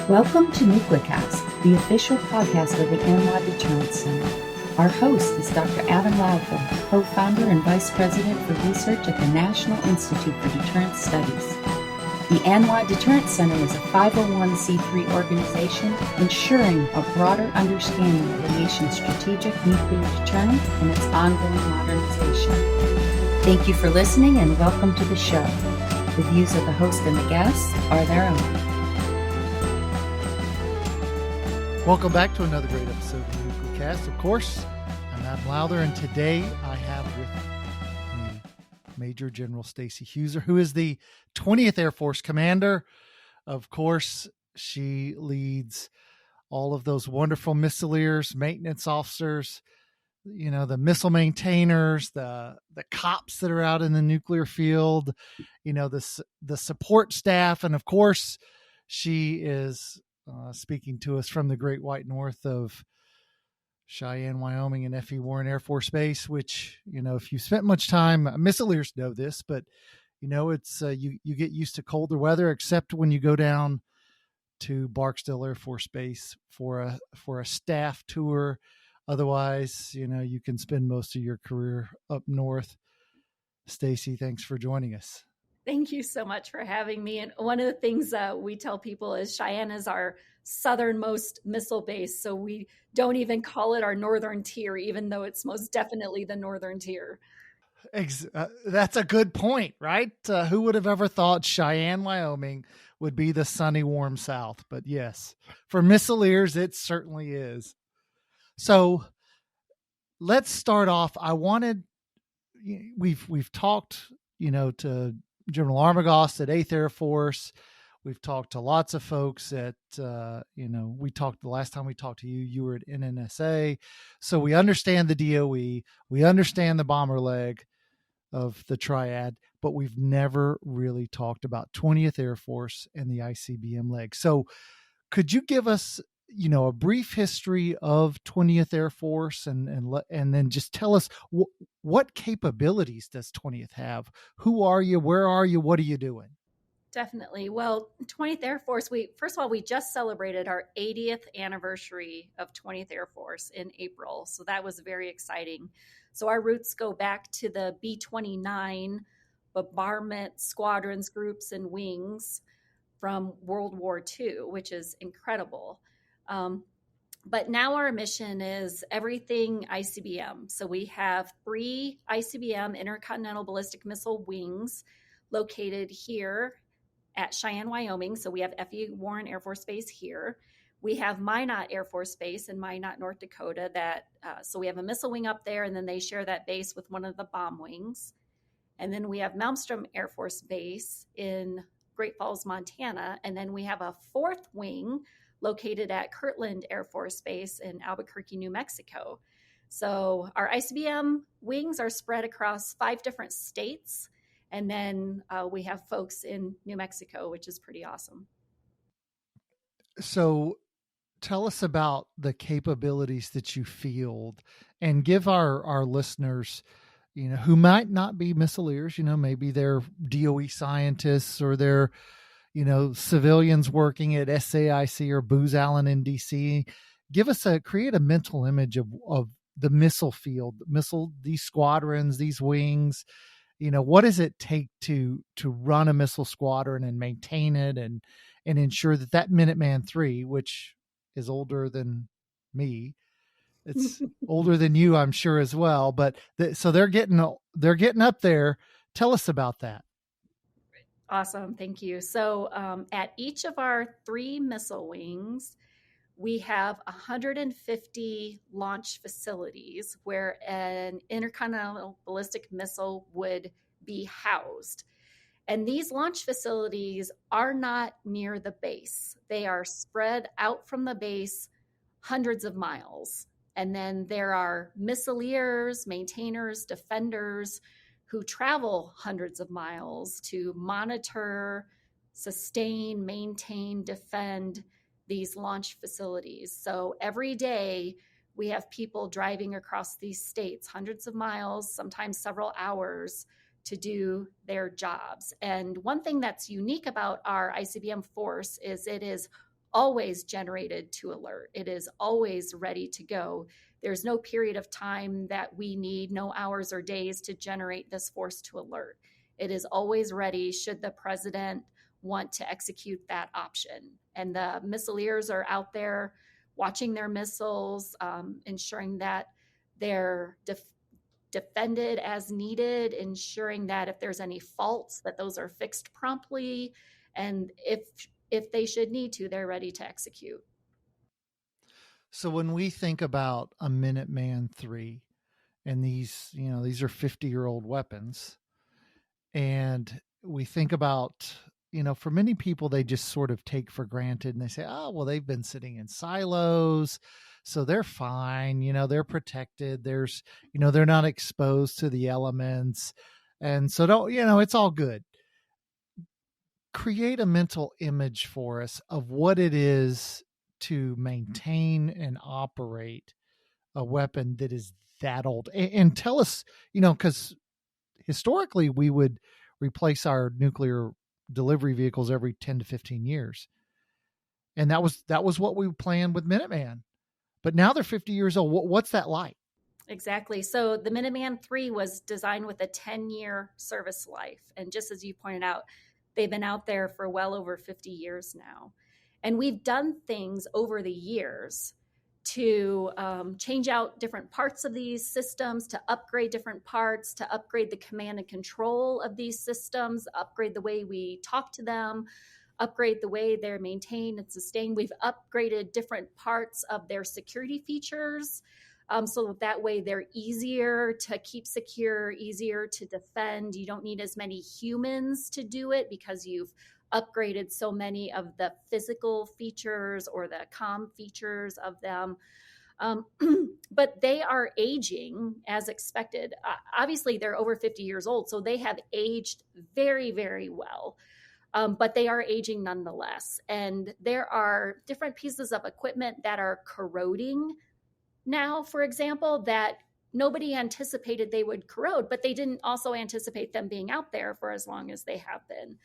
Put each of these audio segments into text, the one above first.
Welcome to NucleCast, the official podcast of the NY Deterrence Center. Our host is Dr. Adam Lowther, co-founder and vice president for research at the National Institute for Deterrence Studies. The NY Deterrence Center is a 501c3 organization ensuring a broader understanding of the nation's strategic nuclear deterrence and its ongoing modernization. Thank you for listening and welcome to the show. The views of the host and the guests are their own. Welcome back to another great episode of NucleCast. Of course, I'm Adam Lowther, and today I have with me Major General Stacey Huser, who is the 20th Air Force Commander. Of course, she leads all of those wonderful missileers, maintenance officers, you know, the missile maintainers, the cops that are out in the nuclear field, you know, the support staff, and of course, she is speaking to us from the Great White North of Cheyenne, Wyoming, and F.E. Warren Air Force Base, which, you know, if you spent much time, missileers know this, but, you know, it's you get used to colder weather, except when you go down to Barksdale Air Force Base for a staff tour. Otherwise, you know, you can spend most of your career up north. Stacey, thanks for joining us. Thank you so much for having me. And one of the things we tell people is Cheyenne is our southernmost missile base. So we don't even call it our northern tier, even though it's most definitely the northern tier. That's a good point, right? Who would have ever thought Cheyenne, Wyoming would be the sunny, warm South? But yes, for missileers, it certainly is. So let's start off. We've talked, you know, to General Armagost at 8th Air Force. We've talked to lots of folks at, the last time we talked to you, you were at NNSA. So we understand the DOE, we understand the bomber leg of the triad, but we've never really talked about 20th Air Force and the ICBM leg. So could you give us, you know, a brief history of 20th Air Force and then just tell us what capabilities does 20th have? Who are you? Where are you? What are you doing? Definitely. Well, 20th Air Force, we just celebrated our 80th anniversary of 20th Air Force in April. So that was very exciting. So our roots go back to the B-29 bombardment squadrons, groups, and wings from World War II, which is incredible. But now our mission is everything ICBM. So we have 3 ICBM intercontinental ballistic missile wings located here at Cheyenne, Wyoming. So we have F.E. Warren Air Force Base here. We have Minot Air Force Base in Minot, North Dakota. So we have a missile wing up there, and then they share that base with one of the bomb wings. And then we have Malmstrom Air Force Base in Great Falls, Montana. And then we have a 4th wing located at Kirtland Air Force Base in Albuquerque, New Mexico. So our ICBM wings are spread across 5 different states. And then we have folks in New Mexico, which is pretty awesome. So tell us about the capabilities that you field and give our listeners, you know, who might not be missileers, you know, maybe they're DOE scientists or they're, you know, civilians working at SAIC or Booz Allen in DC. Create a mental image of the missile field, these squadrons, these wings. You know, what does it take to run a missile squadron and maintain it and ensure that Minuteman III, which is older than me, it's older than you, I'm sure as well. But so they're getting up there. Tell us about that. Awesome. Thank you. So at each of our 3 missile wings, we have 150 launch facilities where an intercontinental ballistic missile would be housed. And these launch facilities are not near the base. They are spread out from the base hundreds of miles. And then there are missileers, maintainers, defenders who travel hundreds of miles to monitor, sustain, maintain, defend these launch facilities. So every day we have people driving across these states, hundreds of miles, sometimes several hours, to do their jobs. And one thing that's unique about our ICBM force is it is always generated to alert. It is always ready to go. There's no period of time that we need, no hours or days to generate this force to alert. It is always ready should the president want to execute that option. And the missileers are out there watching their missiles, ensuring that they're defended as needed, ensuring that if there's any faults, that those are fixed promptly. And if they should need to, they're ready to execute. So when we think about a Minuteman III, and these are 50-year-old weapons, and we think about, for many people, they just sort of take for granted and they say, oh, well, they've been sitting in silos, so they're fine. They're protected. They're not exposed to the elements. And so it's all good. Create a mental image for us of what it is to maintain and operate a weapon that is that old, and tell us, because historically we would replace our nuclear delivery vehicles every 10 to 15 years. And that was what we planned with Minuteman. But now they're 50 years old. What's that like? Exactly. So the Minuteman III was designed with a 10-year service life. And just as you pointed out, they've been out there for well over 50 years now. And we've done things over the years to change out different parts of these systems, to upgrade different parts, to upgrade the command and control of these systems, upgrade the way we talk to them, upgrade the way they're maintained and sustained. We've upgraded different parts of their security features, so that way they're easier to keep secure, easier to defend. You don't need as many humans to do it because you've upgraded so many of the physical features or the comm features of them. But they are aging as expected. Obviously, they're over 50 years old, so they have aged very, very well. But they are aging nonetheless. And there are different pieces of equipment that are corroding now, for example, that nobody anticipated they would corrode, but they didn't also anticipate them being out there for as long as they have been.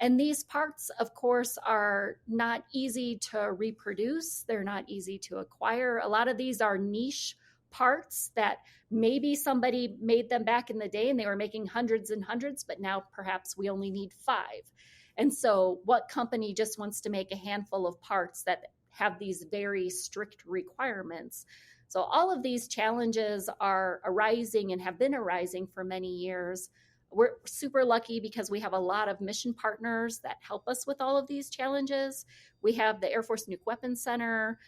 And these parts, of course, are not easy to reproduce. They're not easy to acquire. A lot of these are niche parts that maybe somebody made them back in the day and they were making hundreds and hundreds, but now perhaps we only need 5. And so what company just wants to make a handful of parts that have these very strict requirements? So all of these challenges are arising and have been arising for many years. We're super lucky because we have a lot of mission partners that help us with all of these challenges. We have the Air Force Nuke Weapons Center,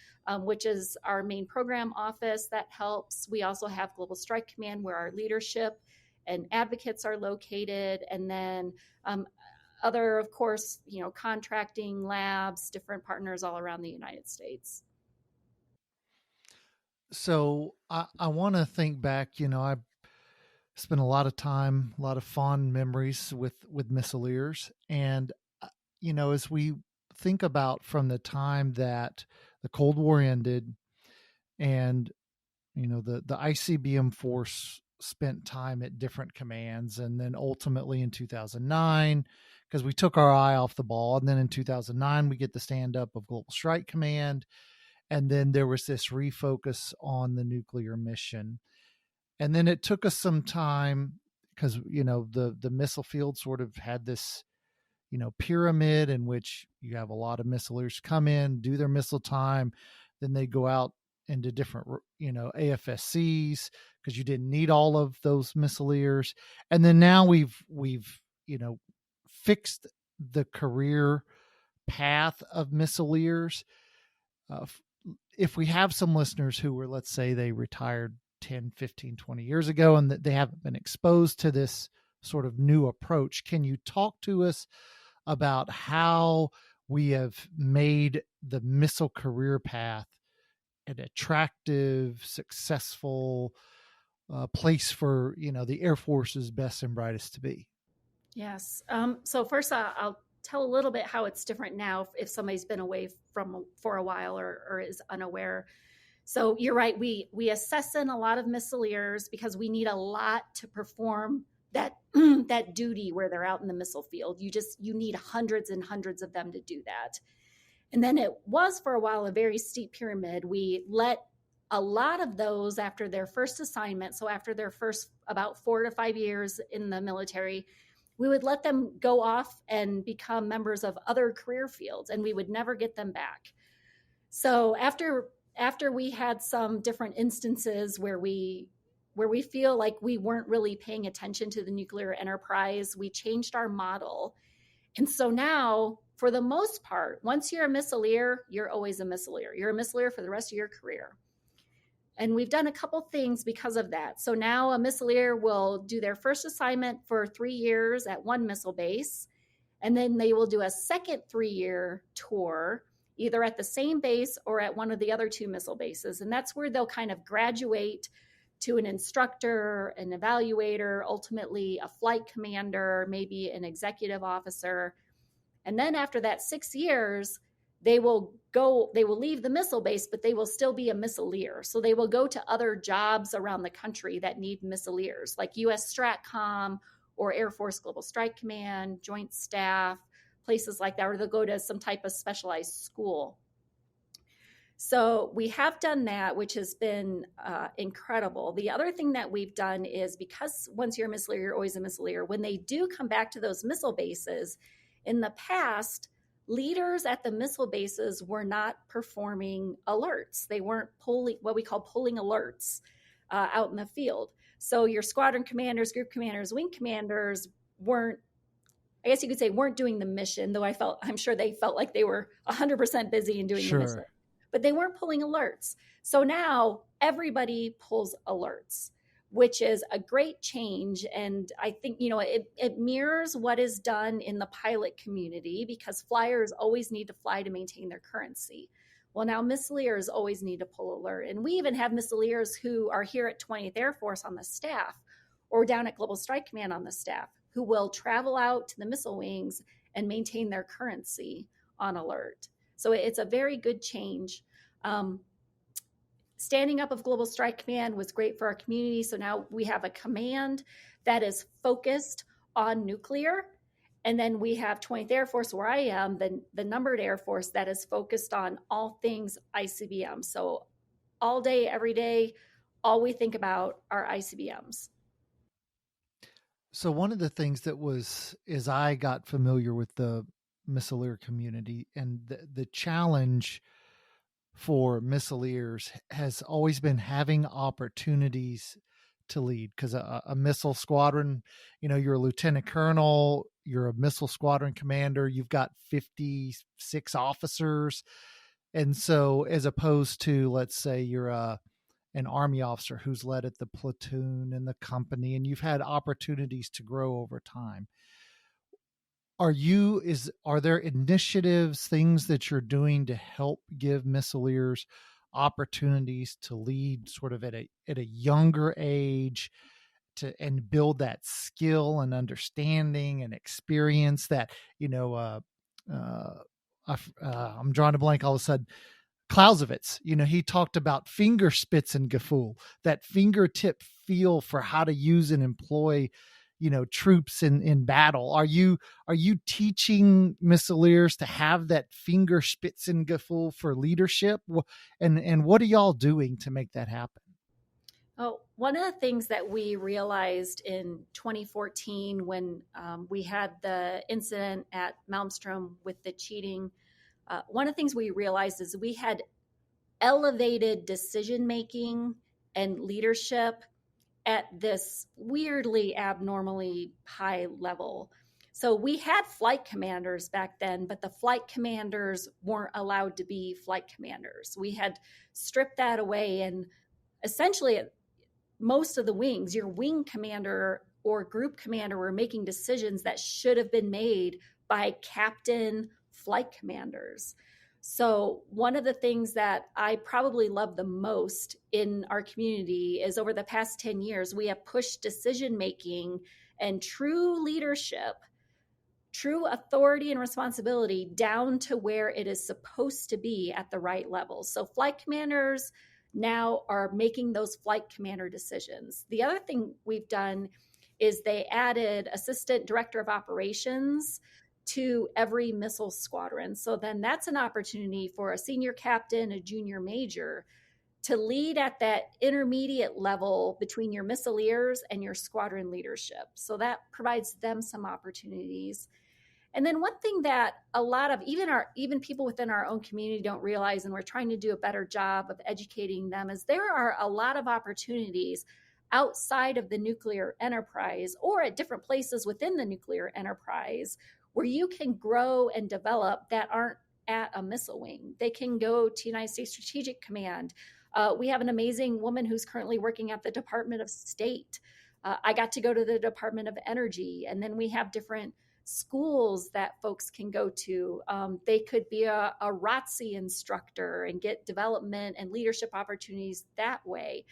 which is our main program office that helps. We also have Global Strike Command, where our leadership and advocates are located. And then other, of course, contracting labs, different partners all around the United States. So I want to think back, I spent a lot of time, a lot of fond memories with Missileers. And, as we think about from the time that the Cold War ended and, the ICBM force spent time at different commands. And then ultimately in 2009, because we took our eye off the ball. And then in 2009, we get the stand up of Global Strike Command. And then there was this refocus on the nuclear mission. And then it took us some time because, the missile field sort of had this, pyramid in which you have a lot of missileers come in, do their missile time. Then they go out into different, AFSCs because you didn't need all of those missileers. And then now we've, fixed the career path of missileers. If we have some listeners who were, let's say they retired 10, 15, 20 years ago and that they haven't been exposed to this sort of new approach, can you talk to us about how we have made the missile career path an attractive, successful place for, the Air Force's best and brightest to be? Yes. So first I'll tell a little bit how it's different now if somebody's been away for a while or is unaware. So you're right. We assess in a lot of missileers because we need a lot to perform that duty where they're out in the missile field. You need hundreds and hundreds of them to do that. And then it was for a while a very steep pyramid. We let a lot of those after their first assignment, so after their first about 4 to 5 years in the military, we would let them go off and become members of other career fields, and we would never get them back. So after we had some different instances where we feel like we weren't really paying attention to the nuclear enterprise, we changed our model. And so now, for the most part, once you're a missileer, you're always a missileer. You're a missileer for the rest of your career. And we've done a couple things because of that. So now a missileer will do their first assignment for 3 years at one missile base, and then they will do a second 3-year tour, either at the same base or at one of the other 2 missile bases. And that's where they'll kind of graduate to an instructor, an evaluator, ultimately a flight commander, maybe an executive officer. And then after that 6 years, they will leave the missile base, but they will still be a missileer. So they will go to other jobs around the country that need missileers, like US STRATCOM or Air Force Global Strike Command, Joint Staff, places like that, or they'll go to some type of specialized school. So we have done that, which has been incredible. The other thing that we've done is, because once you're a missileer, you're always a missileer, when they do come back to those missile bases, in the past, leaders at the missile bases were not performing alerts. They weren't what we call pulling alerts out in the field. So your squadron commanders, group commanders, wing commanders weren't, I guess you could say, weren't doing the mission, though I'm sure they felt like they were 100% busy in doing the mission. But they weren't pulling alerts. So now everybody pulls alerts, which is a great change. And I think, it mirrors what is done in the pilot community, because flyers always need to fly to maintain their currency. Well, now missileers always need to pull alert. And we even have missileers who are here at 20th Air Force on the staff, or down at Global Strike Command on the staff, who will travel out to the missile wings and maintain their currency on alert. So it's a very good change. Standing up of Global Strike Command was great for our community. So now we have a command that is focused on nuclear. And then we have 20th Air Force, where I am, the numbered Air Force, that is focused on all things ICBM. So all day, every day, all we think about are ICBMs. So one of the things that was, as I got familiar with the missileer community, and the challenge for missileers has always been having opportunities to lead, because a missile squadron, you're a lieutenant colonel, you're a missile squadron commander, you've got 56 officers. And so as opposed to, let's say you're an Army officer who's led at the platoon and the company, and you've had opportunities to grow over time. Are there initiatives, things that you're doing to help give missileers opportunities to lead sort of at a younger age, and build that skill and understanding and experience that, I'm drawing a blank all of a sudden. Clausewitz, he talked about Fingerspitzengefühl, that fingertip feel for how to use and employ, troops in battle. Are you teaching missileers to have that Fingerspitzengefühl for leadership? And what are y'all doing to make that happen? Oh, one of the things that we realized in 2014 when we had the incident at Malmstrom with the cheating, one of the things we realized is we had elevated decision-making and leadership at this weirdly abnormally high level. So we had flight commanders back then, but the flight commanders weren't allowed to be flight commanders. We had stripped that away, and essentially most of the wings, your wing commander or group commander, were making decisions that should have been made by captain flight commanders. So one of the things that I probably love the most in our community is, over the past 10 years, we have pushed decision-making and true leadership, true authority and responsibility down to where it is supposed to be at the right level. So flight commanders now are making those flight commander decisions. The other thing we've done is they added assistant director of operations to every missile squadron. So then that's an opportunity for a senior captain, a junior major, to lead at that intermediate level between your missileers and your squadron leadership. So that provides them some opportunities. And then one thing that a lot of even people within our own community don't realize, and we're trying to do a better job of educating them, is there are a lot of opportunities outside of the nuclear enterprise or at different places within the nuclear enterprise where you can grow and develop that aren't at a missile wing. They can go to United States Strategic Command. We have an amazing woman who's currently working at the Department of State. I got to go to the Department of Energy. And then we have different schools that folks can go to. They could be a ROTC instructor and get development and leadership opportunities that way.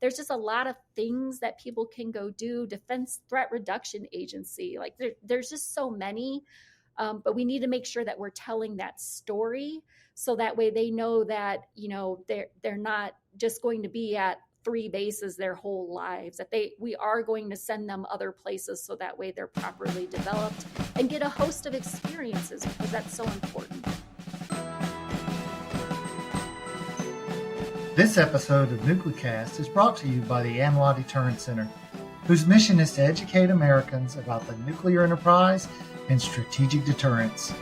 There's just a lot of things that people can go do. Defense Threat Reduction Agency, like there's just so many. But we need to make sure that we're telling that story so that way they know that, they're not just going to be at 3 bases their whole lives, that we are going to send them other places so that way they're properly developed and get a host of experiences, because that's so important. This episode of NucleCast is brought to you by the ANWA Deterrence Center, whose mission is to educate Americans about the nuclear enterprise and strategic deterrence.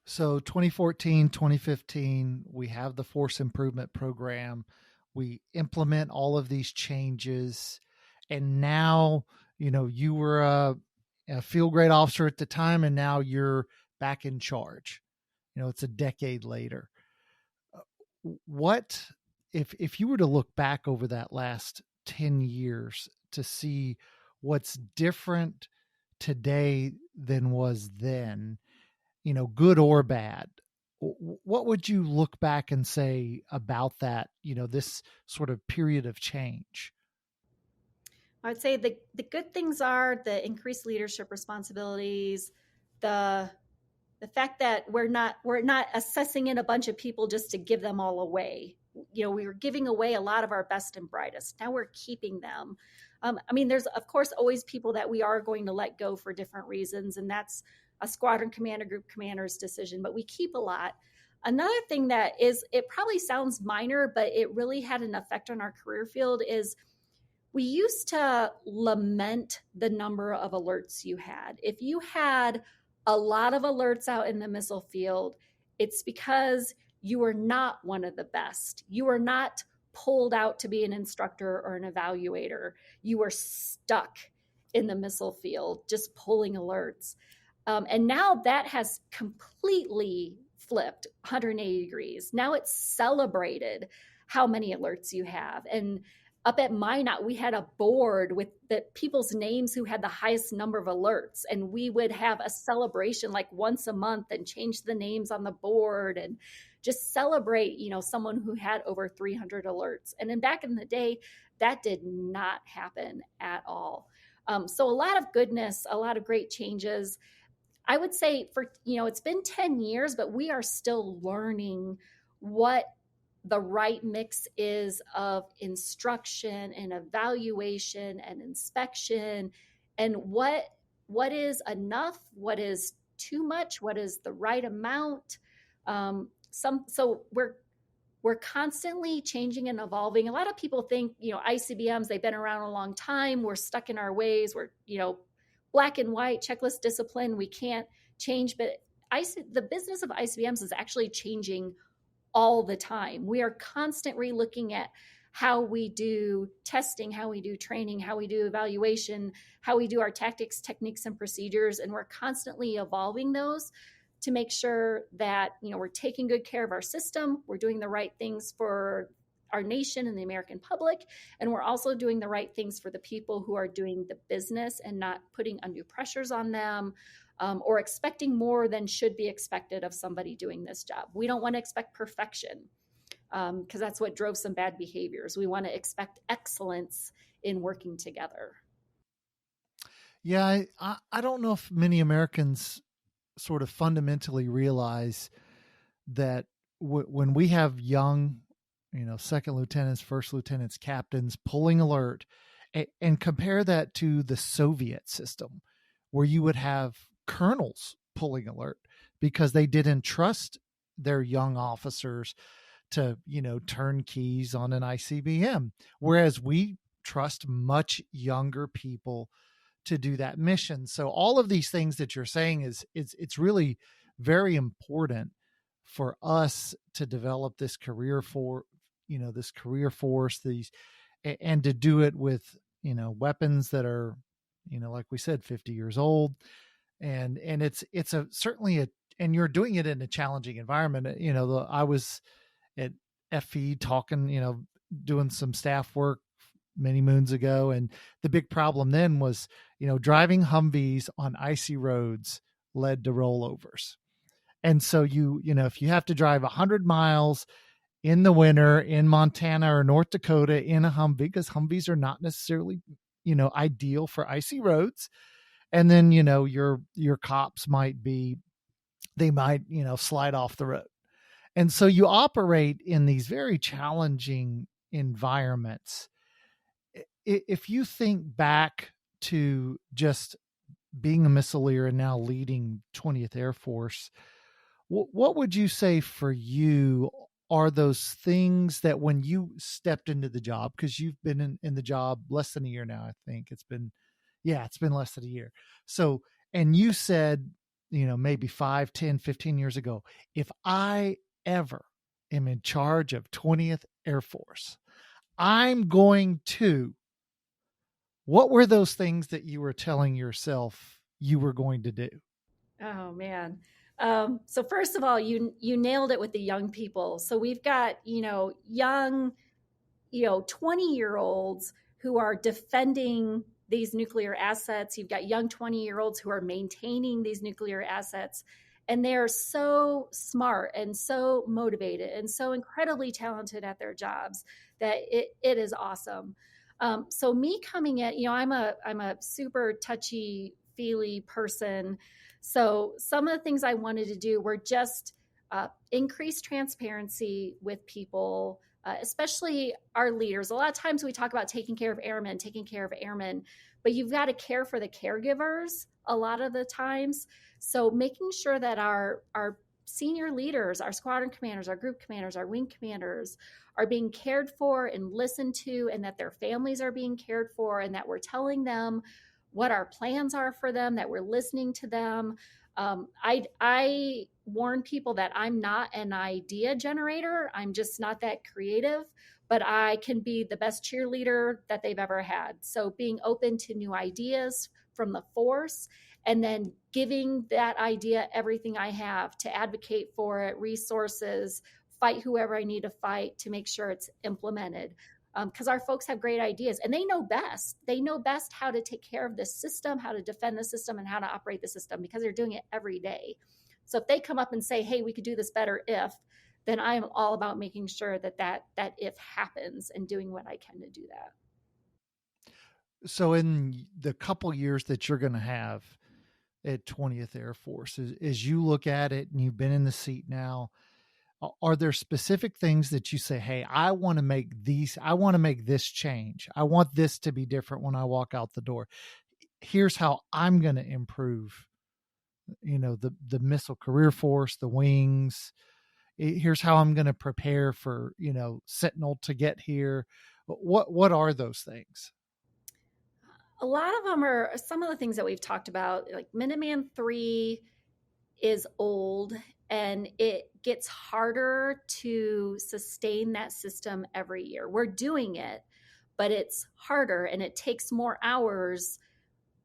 So 2014, 2015, we have the Force Improvement Program. We implement all of these changes. And now, you were a field grade officer at the time, and now you're back in charge. It's a decade later. What, if you were to look back over that last 10 years to see what's different today than was then, good or bad, what would you look back and say about that, this sort of period of change? I would say the good things are the increased leadership responsibilities, the fact that we're not assessing in a bunch of people just to give them all away. We were giving away a lot of our best and brightest. Now we're keeping them. There's of course always people that we are going to let go for different reasons, and that's a squadron commander, group commander's decision, but we keep a lot. Another thing that it probably sounds minor, but it really had an effect on our career field is we used to lament the number of alerts you had. If you had a lot of alerts out in the missile field, it's because you were not one of the best. You were not pulled out to be an instructor or an evaluator. You were stuck in the missile field, just pulling alerts. And now that has completely flipped 180 degrees. Now it's celebrated how many alerts you have. And up at Minot, we had a board with the people's names who had the highest number of alerts. And we would have a celebration like once a month and change the names on the board and just celebrate, someone who had over 300 alerts. And then back in the day, that did not happen at all. So a lot of goodness, a lot of great changes. I would say it's been 10 years, but we are still learning what the right mix is of instruction and evaluation and inspection, and what is enough, what is too much, what is the right amount. So we're constantly changing and evolving. A lot of people think, ICBMs, they've been around a long time. We're stuck in our ways. We're, black and white checklist discipline. We can't change, but the business of ICBMs is actually changing all the time. We are constantly looking at how we do testing, how we do training, how we do evaluation, how we do our tactics, techniques, and procedures. And we're constantly evolving those to make sure that, we're taking good care of our system. We're doing the right things for our nation and the American public. And we're also doing the right things for the people who are doing the business and not putting undue pressures on them, or expecting more than should be expected of somebody doing this job. We don't want to expect perfection, because that's what drove some bad behaviors. We want to expect excellence in working together. Yeah, I don't know if many Americans sort of fundamentally realize that when we have young second lieutenants, first lieutenants, captains pulling alert, and compare that to the Soviet system where you would have colonels pulling alert because they didn't trust their young officers to, turn keys on an ICBM. Whereas we trust much younger people to do that mission. So all of these things that you're saying it's really very important for us to develop this career force, and to do it with, weapons that are, like we said, 50 years old. And it's certainly and you're doing it in a challenging environment. I was at FE talking, doing some staff work many moons ago. And the big problem then was, driving Humvees on icy roads led to rollovers. And so if you have to drive 100 miles in the winter in Montana or North Dakota in a Humvee, because Humvees are not necessarily, ideal for icy roads. And then, your cops might slide off the road. And so you operate in these very challenging environments. If you think back to just being a missileer and now leading 20th Air Force, what would you say for you are those things that when you stepped into the job, because you've been in the job less than a year now, I think it's been less than a year. So, and you said, maybe 5, 10, 15 years ago, if I ever am in charge of 20th Air Force, I'm going to, what were those things that you were telling yourself you were going to do? Oh man. So first of all, you nailed it with the young people. So we've got, young, 20-year-olds who are defending these nuclear assets. You've got young 20-year-olds who are maintaining these nuclear assets. And they're so smart and so motivated and so incredibly talented at their jobs that it is awesome. So me coming in, I'm a super touchy feely person. So some of the things I wanted to do were just increase transparency with people, especially our leaders. A lot of times we talk about taking care of airmen, but you've got to care for the caregivers a lot of the times. So making sure that our senior leaders, our squadron commanders, our group commanders, our wing commanders are being cared for and listened to, and that their families are being cared for, and that we're telling them what our plans are for them, that we're listening to them. I warn people that I'm not an idea generator. I'm just not that creative, but I can be the best cheerleader that they've ever had. So being open to new ideas from the force, and then giving that idea everything I have to advocate for it, resources, fight whoever I need to fight to make sure it's implemented. Because our folks have great ideas and they know best. They know best how to take care of the system, how to defend the system, and how to operate the system, because they're doing it every day. So if they come up and say, hey, we could do this better if, then I'm all about making sure that if happens and doing what I can to do that. So in the couple years that you're going to have at 20th Air Force, as you look at it and you've been in the seat now, are there specific things that you say, hey, I want to make this change. I want this to be different when I walk out the door. Here's how I'm going to improve, the missile career force, the wings. Here's how I'm going to prepare for, Sentinel to get here. What are those things? A lot of them are some of the things that we've talked about, like Minuteman III is old and it gets harder to sustain that system every year. We're doing it, but it's harder and it takes more hours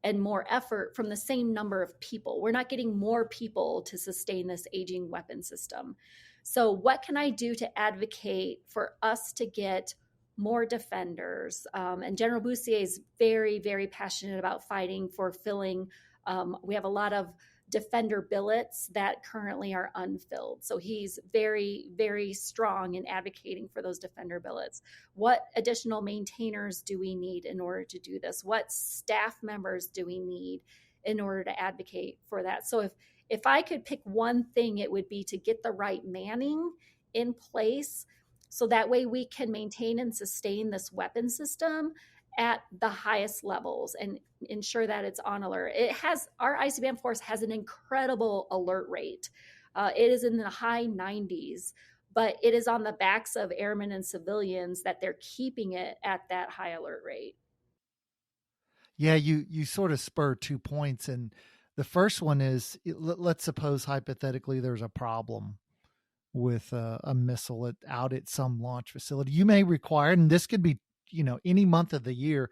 and more effort from the same number of people. We're not getting more people to sustain this aging weapon system. So what can I do to advocate for us to get more defenders? And General Bussier is very, very passionate about fighting for filling. We have a lot of defender billets that currently are unfilled. So he's very, very strong in advocating for those defender billets. What additional maintainers do we need in order to do this? What staff members do we need in order to advocate for that? So if I could pick one thing, it would be to get the right manning in place So that way we can maintain and sustain this weapon system at the highest levels and ensure that it's on alert. Our ICBM force has an incredible alert rate. It is in the high 90s, but it is on the backs of airmen and civilians that they're keeping it at that high alert rate. Yeah, you sort of spur 2 points, and the first one is, let's suppose hypothetically there's a problem with a missile out at some launch facility. You may require, and this could be, any month of the year,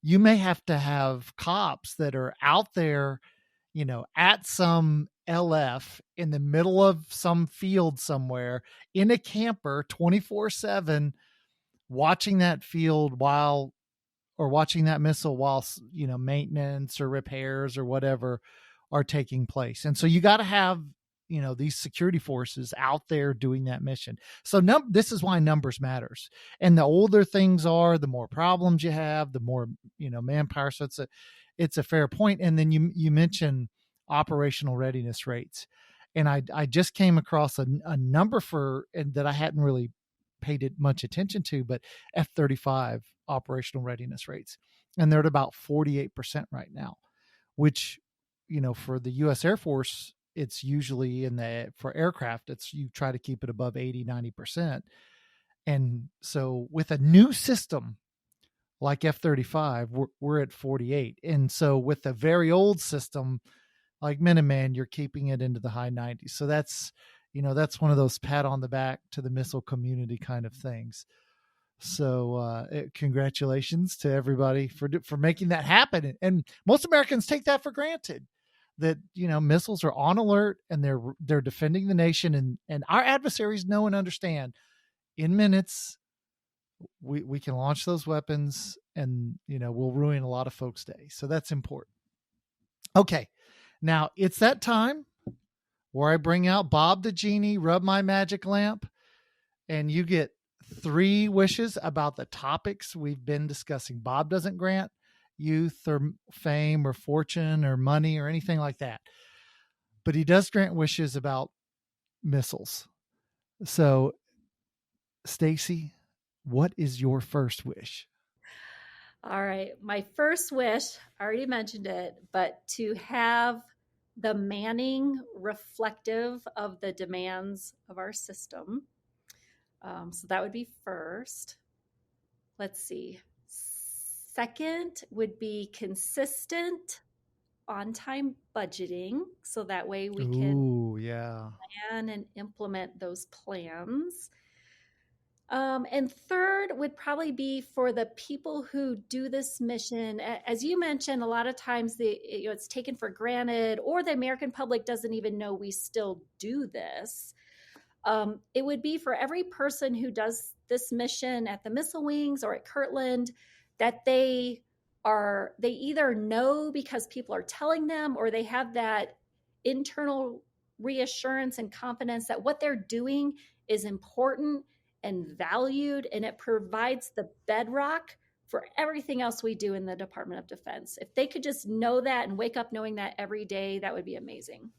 you may have to have cops that are out there, at some LF in the middle of some field somewhere in a camper 24/7, watching that field watching that missile while, maintenance or repairs or whatever are taking place. And so you got to have, these security forces out there doing that mission. So this is why numbers matters. And the older things are, the more problems you have, the more, manpower. So it's a fair point. And then you mentioned operational readiness rates. And I just came across a number and that I hadn't really paid it much attention to, but F-35 operational readiness rates. And they're at about 48% right now, which, for the U.S. Air Force, it's usually for aircraft, you try to keep it above 80, 90%. And so with a new system like F-35, we're at 48. And so with a very old system like Minuteman, you're keeping it into the high 90s. So that's one of those pat on the back to the missile community kind of things. So congratulations to everybody for making that happen. And most Americans take that for granted, that, missiles are on alert and they're defending the nation, and our adversaries know and understand in minutes we can launch those weapons, and, we'll ruin a lot of folks' day. So that's important. Okay. Now it's that time where I bring out Bob the Genie, rub my magic lamp, and you get 3 wishes about the topics we've been discussing. Bob doesn't grant youth or fame or fortune or money or anything like that, but he does grant wishes about missiles. So, Stacy, what is your first wish? All right. My first wish, I already mentioned it, but to have the manning reflective of the demands of our system. So that would be first. Let's see. Second would be consistent on-time budgeting. So that way we can plan and implement those plans. And third would probably be for the people who do this mission. As you mentioned, a lot of times it's taken for granted, or the American public doesn't even know we still do this. It would be for every person who does this mission at the missile wings or at Kirtland, that they either know because people are telling them, or they have that internal reassurance and confidence that what they're doing is important and valued, and it provides the bedrock for everything else we do in the Department of Defense. If they could just know that and wake up knowing that every day, that would be amazing.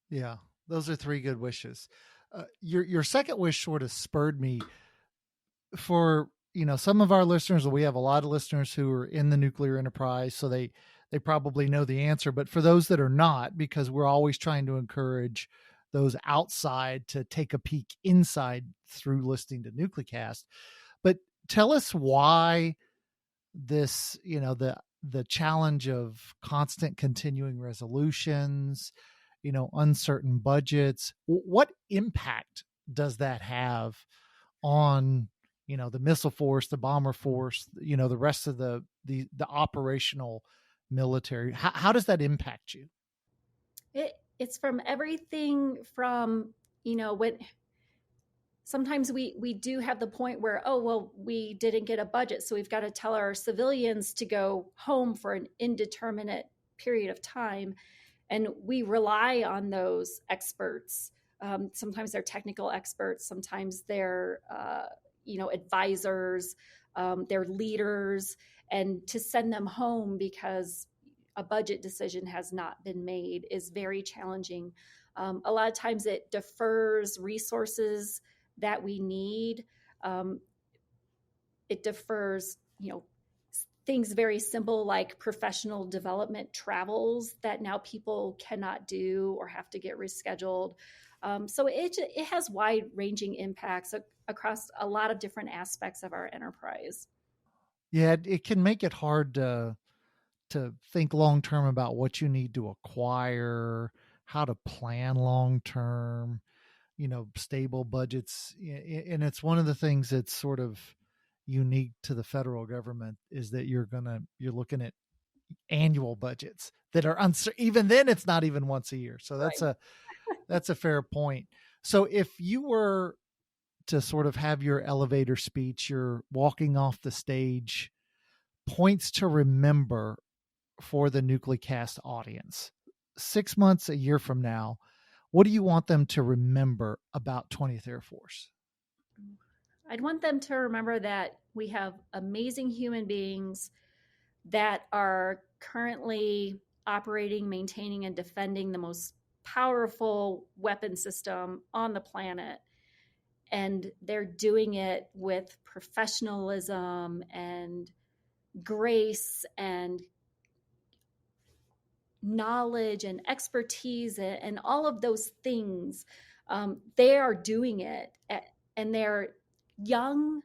Yeah, those are 3 good wishes. Your second wish sort of spurred me for, some of our listeners. We have a lot of listeners who are in the nuclear enterprise, so they probably know the answer. But for those that are not, because we're always trying to encourage those outside to take a peek inside through listening to NucleCast. But tell us why this, the challenge of constant continuing resolutions, uncertain budgets, what impact does that have on, the missile force, the bomber force, the rest of the operational military? How does that impact you? It's from everything from, when sometimes we do have the point where, oh, well, we didn't get a budget, so we've got to tell our civilians to go home for an indeterminate period of time. And we rely on those experts. Sometimes they're technical experts, sometimes they're, advisors, they're leaders, and to send them home because a budget decision has not been made is very challenging. A lot of times it defers resources that we need. It defers, things very simple like professional development travels that now people cannot do or have to get rescheduled. So it has wide-ranging impacts across a lot of different aspects of our enterprise. Yeah, it can make it hard to think long term about what you need to acquire, how to plan long term, stable budgets. And it's one of the things that's sort of unique to the federal government is that you're looking at annual budgets that are uncertain. Even then, it's not even once a year. So Right. that's a fair point. So if you were to sort of have your elevator speech, you're walking off the stage, points to remember for the NucleCast audience, 6 months, a year from now, what do you want them to remember about 20th Air Force? I'd want them to remember that we have amazing human beings that are currently operating, maintaining, and defending the most powerful weapon system on the planet. And they're doing it with professionalism and grace and knowledge and expertise and all of those things. They are doing it, and they're young,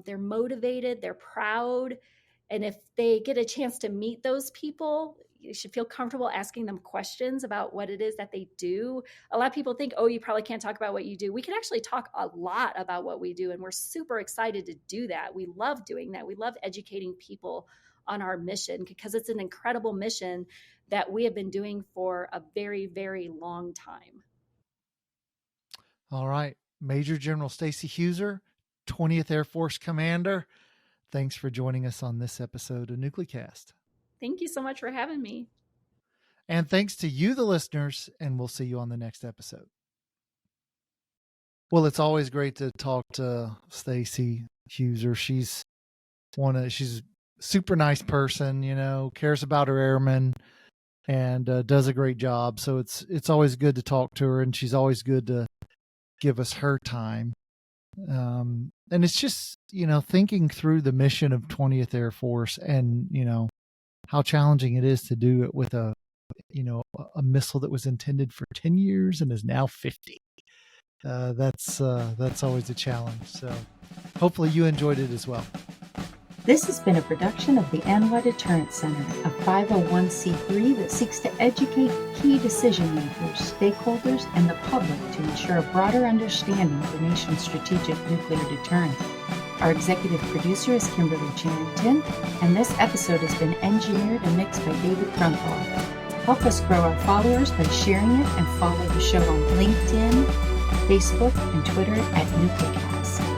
they're motivated, they're proud. And if they get a chance to meet those people, you should feel comfortable asking them questions about what it is that they do. A lot of people think, oh, you probably can't talk about what you do. We can actually talk a lot about what we do, and we're super excited to do that. We love doing that. We love educating people on our mission because it's an incredible mission that we have been doing for a very, very long time. All right. Major General Stacey Huser, 20th Air Force Commander. Thanks for joining us on this episode of NucleCast. Thank you so much for having me. And thanks to you, the listeners, and we'll see you on the next episode. Well, it's always great to talk to Stacey Huser. She's a super nice person, cares about her airmen and does a great job. So it's always good to talk to her, and she's always good to give us her time. And it's just, thinking through the mission of 20th Air Force and, how challenging it is to do it with a missile that was intended for 10 years and is now 50. That's always a challenge. So hopefully you enjoyed it as well. This has been a production of the NY Deterrence Center, a 501c3 that seeks to educate key decision makers, stakeholders, and the public to ensure a broader understanding of the nation's strategic nuclear deterrent. Our executive producer is Kimberly Charrington, and this episode has been engineered and mixed by David Grunthal. Help us grow our followers by sharing it and follow the show on LinkedIn, Facebook, and Twitter at NucleCast.